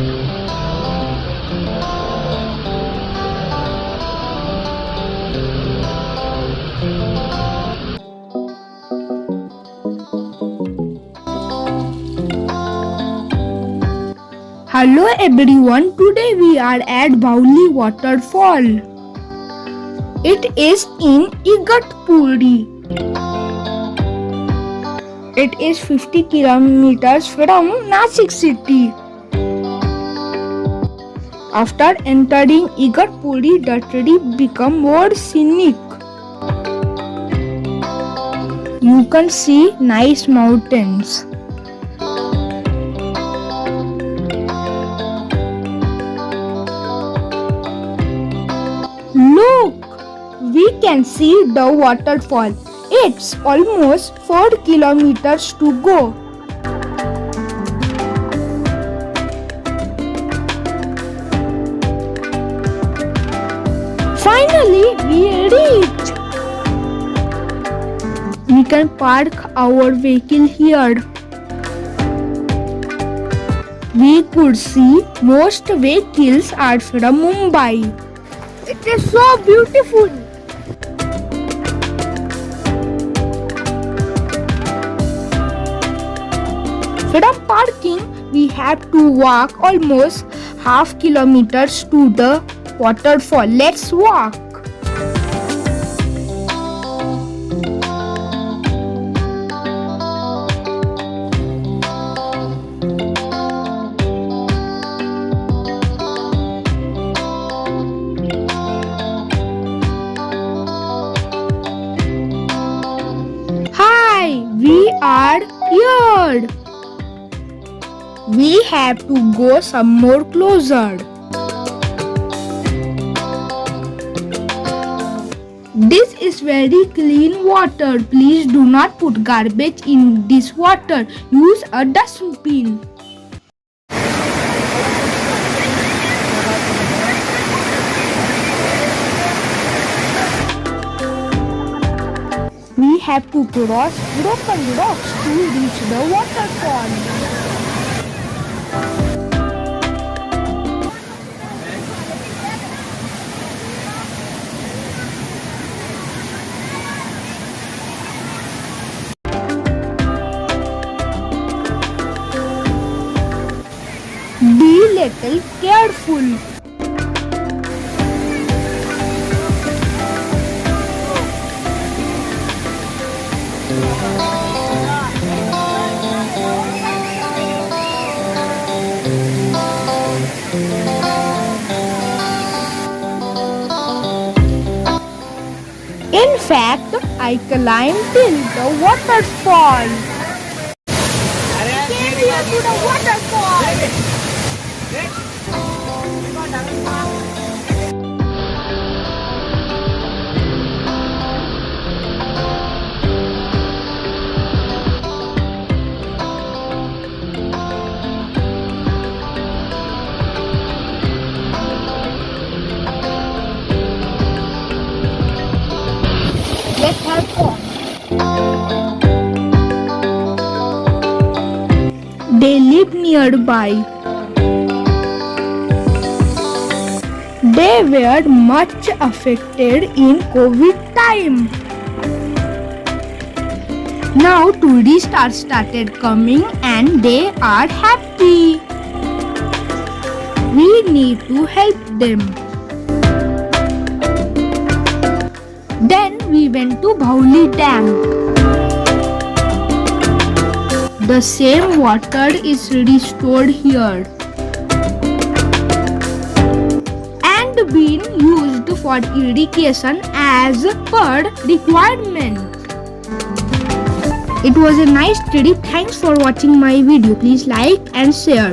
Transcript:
Hello everyone, today we are at Bhavli Waterfall. It is in Igatpuri. It is 50 kilometers from Nashik city. After entering Igatpuri, the trip becomes more scenic. You can see nice mountains. Look, we can see the waterfall. It's almost 4 kilometers to go. Finally, we reached. We can park our vehicle here. We could see most vehicles are from Mumbai. It is so beautiful. From parking, we have to walk almost half kilometers to the waterfall. Let's walk. We are here. We have to go some more closer. This is very clean water. Please do not put garbage in this water. Use a dustbin. We have to cross broken rocks to reach the waterfall. Be little careful. In fact, I climbed till the waterfall. Came here to the waterfall. Let's have fun. They live nearby. They were much affected in COVID time. Now tourists are started coming and they are happy. We need to help them. Then we went to Bhavli Dam. The same water is restored here and being used for irrigation as per requirement. It was a nice trip. Thanks for watching my video. Please like and share.